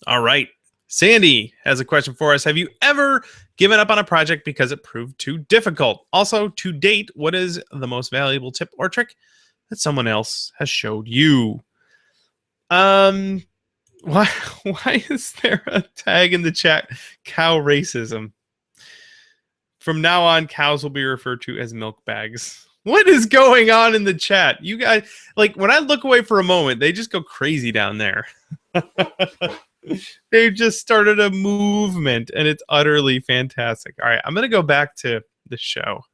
All right. Sandy has a question for us. Have you ever given up on a project because it proved too difficult? Also, to date, what is the most valuable tip or trick that someone else has showed you? Why is there a tag in the chat? Cow racism. From now on, cows will be referred to as milk bags. What is going on in the chat? You guys, like, when I look away for a moment, they just go crazy down there. They've just started a movement, and it's utterly fantastic. All right, I'm going to go back to the show.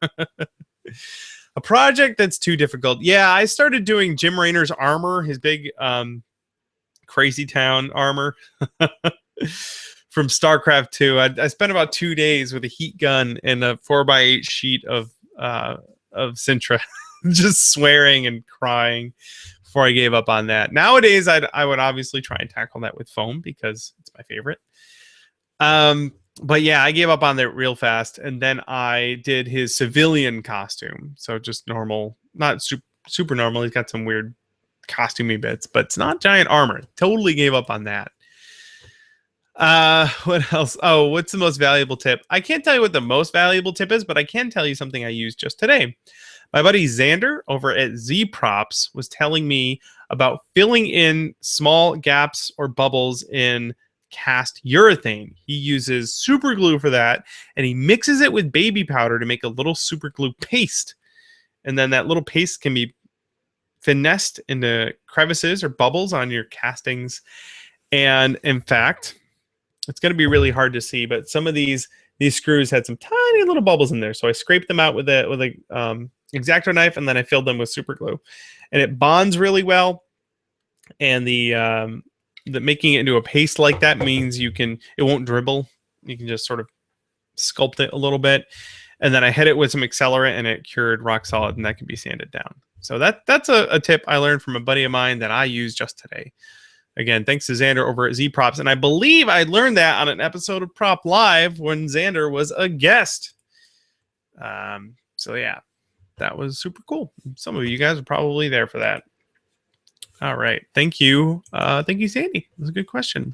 A project that's too difficult. Yeah, I started doing Jim Raynor's armor, his big Crazy Town armor from StarCraft 2. I spent about 2 days with a heat gun and a 4x8 sheet of Sintra, just swearing and crying before I gave up on that. Nowadays, I would obviously try and tackle that with foam because it's my favorite. But yeah, I gave up on that real fast, and then I did his civilian costume. So just normal, not super normal. He's got some weird costumey bits, but it's not giant armor. Totally gave up on that. What else? Oh, what's the most valuable tip? I can't tell you what the most valuable tip is, but I can tell you something I used just today. My buddy Xander over at ZProps was telling me about filling in small gaps or bubbles in cast urethane. He uses super glue for that, and he mixes it with baby powder to make a little super glue paste. And then that little paste can be finessed into crevices or bubbles on your castings. And in fact, it's going to be really hard to see, but some of these screws had some tiny little bubbles in there. So I scraped them out with a X-Acto knife, and then I filled them with super glue, and it bonds really well. And the making it into a paste like that means it won't dribble. You can just sort of sculpt it a little bit. And then I hit it with some accelerant, and it cured rock solid, and that can be sanded down. So that's a tip I learned from a buddy of mine that I used just today. Again, thanks to Xander over at ZProps. And I believe I learned that on an episode of Prop Live when Xander was a guest. So yeah, that was super cool. Some of you guys are probably there for that. All right. Thank you. Thank you, Sandy. That was a good question.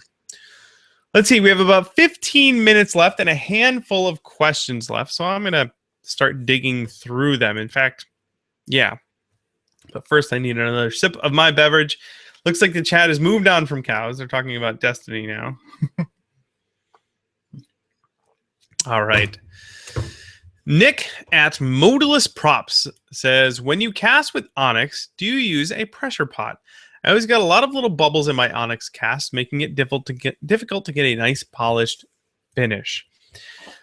Let's see. We have about 15 minutes left and a handful of questions left. So I'm going to start digging through them. In fact, yeah. But first, I need another sip of my beverage. Looks like the chat has moved on from cows. They're talking about Destiny now. All right. Nick at Modulus Props says, when you cast with Onyx, do you use a pressure pot? I always got a lot of little bubbles in my Onyx cast, making it difficult to get a nice polished finish.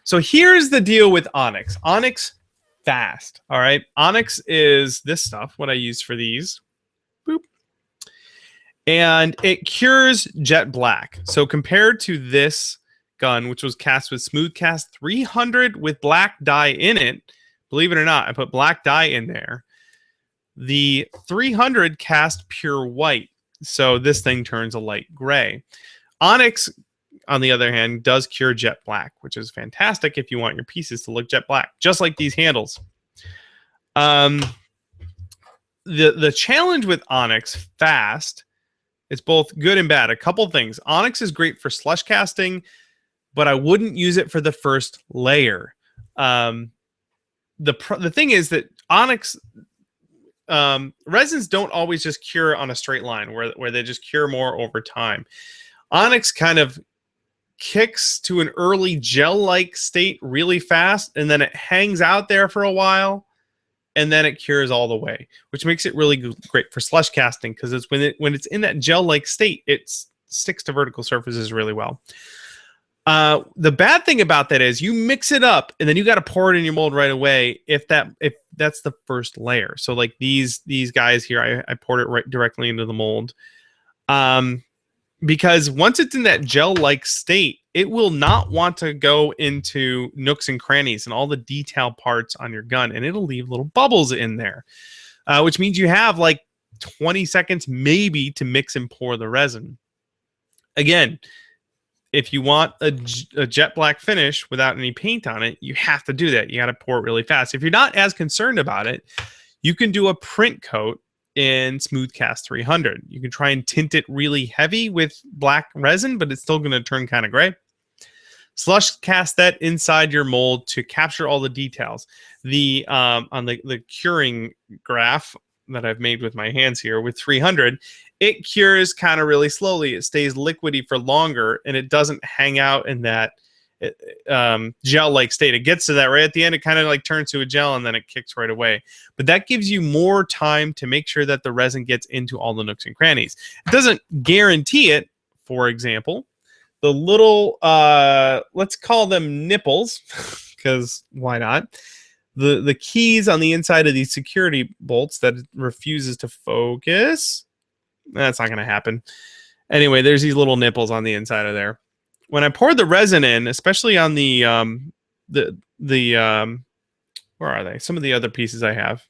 So here's the deal with Onyx. Onyx fast. All right. Onyx is this stuff, what I use for these. Boop. And it cures jet black. So compared to this gun, which was cast with Smooth Cast 300 with black dye in it, believe it or not, I put black dye in there. The 300 cast pure white. So this thing turns a light gray. Onyx, on the other hand, does cure jet black, which is fantastic if you want your pieces to look jet black, just like these handles. The challenge with Onyx fast, it's both good and bad. A couple things. Onyx is great for slush casting, but I wouldn't use it for the first layer. The thing is that Onyx resins don't always just cure on a straight line where they just cure more over time. Onyx kind of kicks to an early gel-like state really fast, and then it hangs out there for a while, and then it cures all the way, which makes it really great for slush casting, because it's when it's in that gel-like state, it sticks to vertical surfaces really well. The bad thing about that is you mix it up, and then you got to pour it in your mold right away if that's the first layer. So like these guys here, I poured it right directly into the mold. Because once it's in that gel-like state, it will not want to go into nooks and crannies and all the detail parts on your gun, and it'll leave little bubbles in there, which means you have like 20 seconds maybe to mix and pour the resin. Again, if you want a jet black finish without any paint on it, you have to do that. You got to pour it really fast. If you're not as concerned about it, you can do a print coat in Smooth Cast 300. You can try and tint it really heavy with black resin, but it's still going to turn kind of gray. Slush cast that inside your mold to capture all the details. On the curing graph that I've made with my hands here with 300, it cures kind of really slowly. It stays liquidy for longer, and it doesn't hang out in that gel-like state. It gets to that right at the end. It kind of like turns to a gel, and then it kicks right away. But that gives you more time to make sure that the resin gets into all the nooks and crannies. It doesn't guarantee it. For example, the little, let's call them nipples, because why not? The keys on the inside of these security bolts that it refuses to focus. That's not going to happen. Anyway, there's these little nipples on the inside of there. When I poured the resin in, especially on the where are they? Some of the other pieces I have.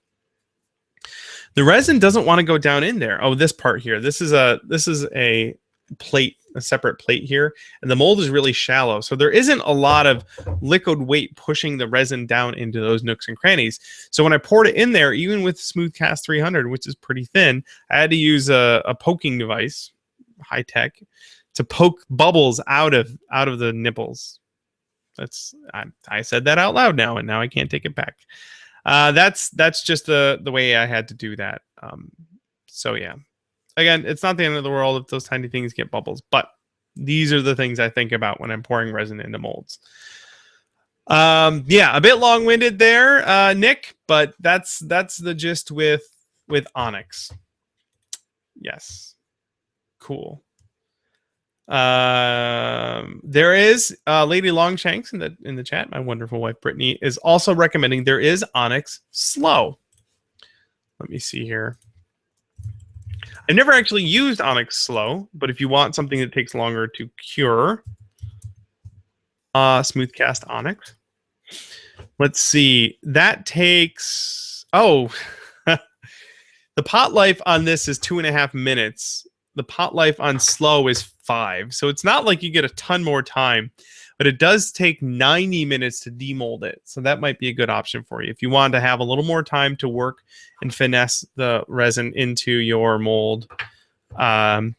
The resin doesn't want to go down in there. Oh, this part here. This is a plate, a separate plate here, and the mold is really shallow, so there isn't a lot of liquid weight pushing the resin down into those nooks and crannies. So when I poured it in there, even with Smooth Cast 300, which is pretty thin, I had to use a poking device, high tech, to poke bubbles out of the nipples. I said that out loud now, and now I can't take it back. That's just the way I had to do that. So yeah. Again, it's not the end of the world if those tiny things get bubbles, but these are the things I think about when I'm pouring resin into molds. Yeah, a bit long-winded there, Nick, but that's the gist with Onyx. Yes. Cool. There is Lady Longshanks in the chat. My wonderful wife Brittany is also recommending there is Onyx Slow. Let me see here. I've never actually used Onyx Slow, but if you want something that takes longer to cure, Smooth Cast Onyx. Let's see. That takes... Oh, the pot life on this is 2.5 minutes. The pot life on Slow is 5. So it's not like you get a ton more time, but it does take 90 minutes to demold it. So that might be a good option for you if you want to have a little more time to work and finesse the resin into your mold, and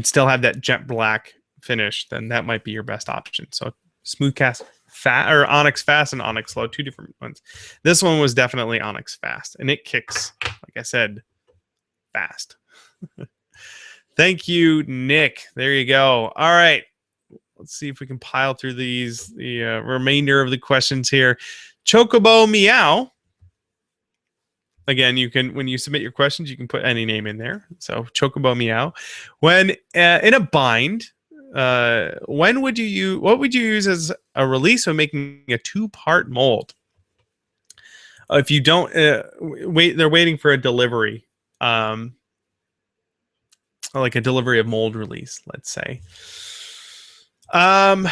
still have that jet black finish. Then that might be your best option. So Smooth Cast or Onyx Fast and Onyx Slow, two different ones. This one was definitely Onyx Fast, and it kicks like Like I said, fast. Thank you, Nick. There you go. All right. Let's see if we can pile through the remainder of the questions here. Chocobo Meow. Again, you can, when you submit your questions, you can put any name in there. So Chocobo Meow. When in a bind, what would you use as a release when making a 2-part mold? If you don't they're waiting for a delivery, like a delivery of mold release, let's say. Boy,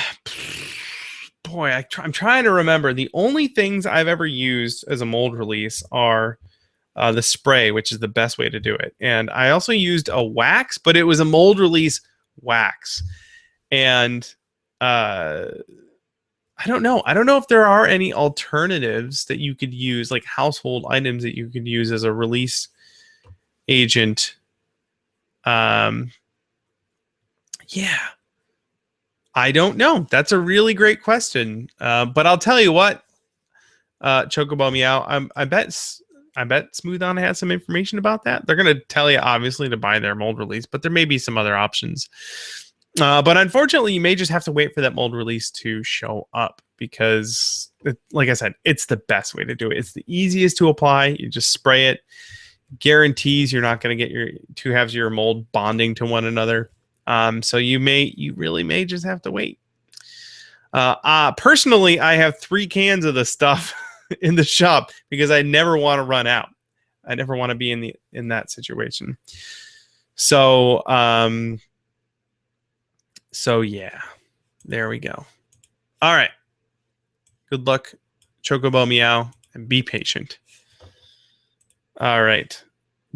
I'm trying to remember. The only things I've ever used as a mold release are the spray, which is the best way to do it. And I also used a wax, but it was a mold release wax. And I don't know. I don't know if there are any alternatives that you could use, like household items that you could use as a release agent. Yeah. I don't know. That's a really great question. But I'll tell you what, Chocobo Meow, I bet Smooth On has some information about that. They're going to tell you, obviously, to buy their mold release, but there may be some other options. But unfortunately, you may just have to wait for that mold release to show up because, like I said, it's the best way to do it. It's the easiest to apply. You just spray it. Guarantees you're not going to get your two halves of your mold bonding to one another. So you really may just have to wait. Personally, I have 3 cans of the stuff in the shop because I never want to run out. I never want to be in that situation. So yeah, there we go. All right. Good luck, Chocobo Meow, and be patient. All right.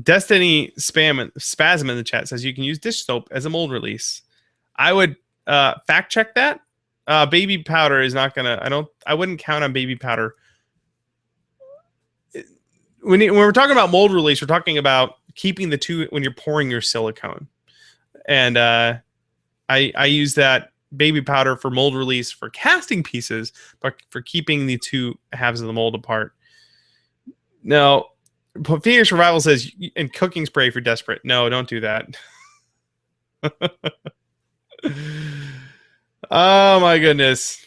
Destiny Spasm in the chat says you can use dish soap as a mold release. I would fact check that. Baby powder is not gonna. I wouldn't count on baby powder. When we're talking about mold release, we're talking about keeping the two when you're pouring your silicone. And I use that baby powder for mold release for casting pieces, but for keeping the two halves of the mold apart. Now, Phoenix Revival says, and cooking spray if you're desperate. No, don't do that. Oh my goodness.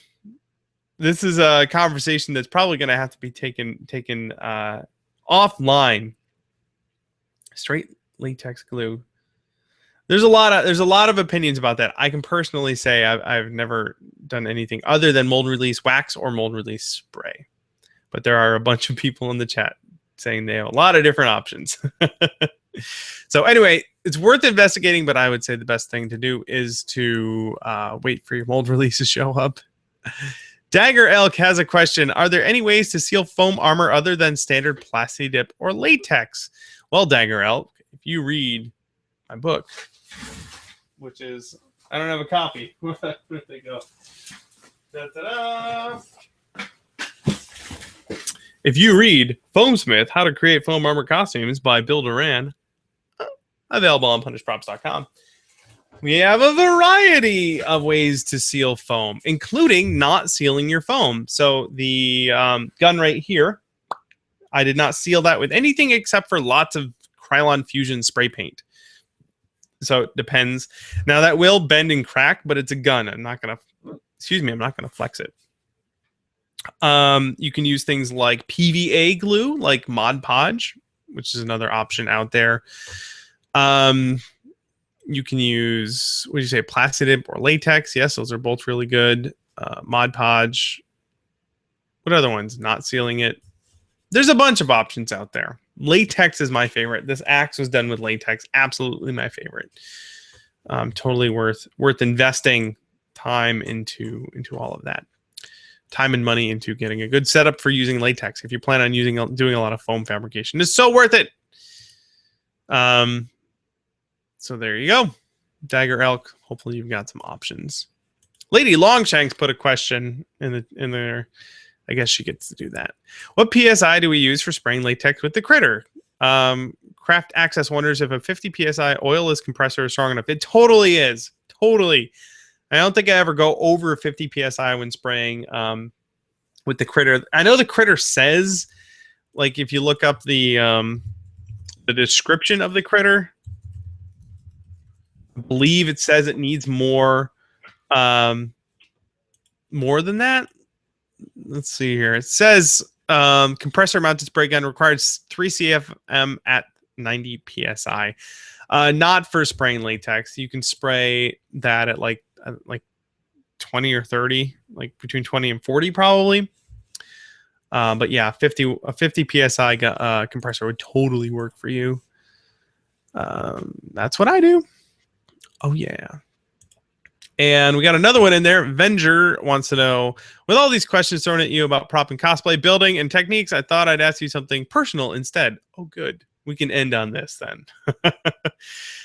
This is a conversation that's probably going to have to be taken offline. Straight latex glue. There's a lot of opinions about that. I can personally say I've never done anything other than mold release wax or mold release spray. But there are a bunch of people in the chat saying they have a lot of different options. So anyway, it's worth investigating, but I would say the best thing to do is to wait for your mold release to show up. Dagger Elk has a question. Are there any ways to seal foam armor other than standard Plasti Dip or latex? Well, Dagger Elk, if you read my book, which is, I don't have a copy. Where'd they go? Da-da-da. If you read Foamsmith, How to Create Foam Armor Costumes by Bill Duran, available on punishprops.com, we have a variety of ways to seal foam, including not sealing your foam. So the gun right here, I did not seal that with anything except for lots of Krylon Fusion spray paint. So it depends. Now that will bend and crack, but it's a gun. I'm not going to flex it. You can use things like PVA glue, like Mod Podge, which is another option out there. You can use, what do you say, Plasti Dip or latex. Yes, those are both really good. Mod Podge. What other ones? Not sealing it. There's a bunch of options out there. Latex is my favorite. This axe was done with latex. Absolutely my favorite. Totally worth investing time into all of that. Time and money into getting a good setup for using latex. If you plan on doing a lot of foam fabrication, it's so worth it. So there you go. Dagger Elk. Hopefully you've got some options. Lady Longshanks put a question in there. I guess she gets to do that. What PSI do we use for spraying latex with the critter? Craft Access wonders if a 50 PSI oilless compressor is strong enough. It totally is. Totally. I don't think I ever go over 50 PSI when spraying with the critter. I know the critter says, like, if you look up the the description of the critter. I believe it says it needs more than that. Let's see here. It says compressor mounted spray gun requires 3 CFM at 90 psi. Not for spraying latex. You can spray that at like 20 or 30, like between 20 and 40 probably. But yeah, 50 psi compressor would totally work for you. That's what I do. Oh yeah. And we got another one in there. Venger wants to know, with all these questions thrown at you about prop and cosplay, building, and techniques, I thought I'd ask you something personal instead. Oh, good. We can end on this then.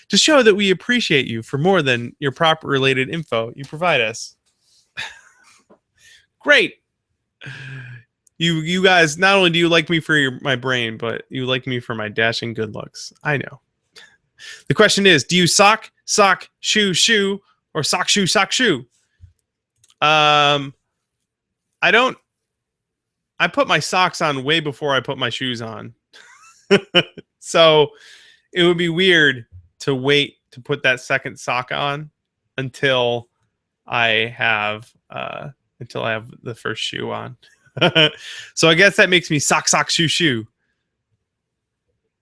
To show that we appreciate you for more than your prop-related info you provide us. Great. You guys, not only do you like me for my brain, but you like me for my dashing good looks. I know. The question is, do you sock, shoe, or sock, shoe? I don't. I put my socks on way before I put my shoes on. So it would be weird to wait to put that second sock on until I have the first shoe on. So I guess that makes me sock, shoe.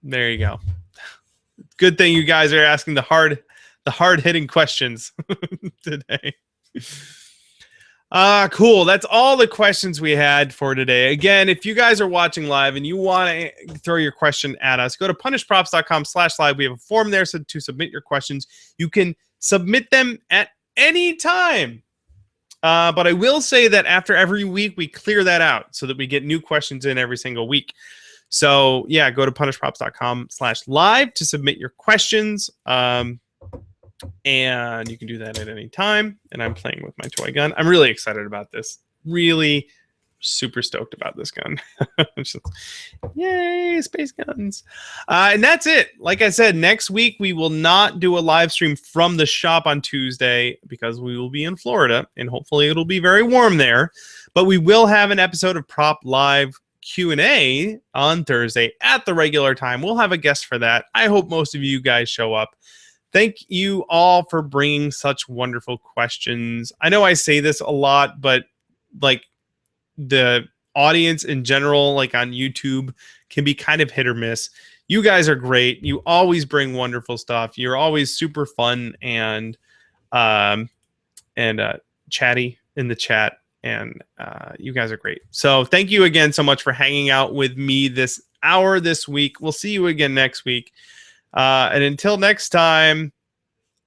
There you go. Good thing you guys are asking the hard-hitting questions today. Cool. That's all the questions we had for today. Again, if you guys are watching live and you want to throw your question at us, go to punishprops.com/live. We have a form there to submit your questions. You can submit them at any time. But I will say that after every week, we clear that out so that we get new questions in every single week. So yeah, go to punishprops.com/live to submit your questions. And you can do that at any time. And I'm playing with my toy gun. I'm really excited about this. Really super stoked about this gun. Yay, space guns. And that's it. Like I said, next week we will not do a live stream from the shop on Tuesday because we will be in Florida and hopefully it'll be very warm there. But we will have an episode of Prop Live Q&A on Thursday at the regular time. We'll have a guest for that. I hope most of you guys show up. Thank you all for bringing such wonderful questions. I know I say this a lot, but like the audience in general, like on YouTube, can be kind of hit or miss. You guys are great. You always bring wonderful stuff. You're always super fun and chatty in the chat. And you guys are great. So thank you again so much for hanging out with me this hour this week. We'll see you again next week. And until next time,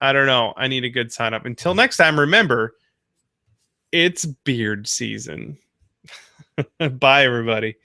I don't know. I need a good sign up. Until next time, remember, it's beard season. Bye, everybody.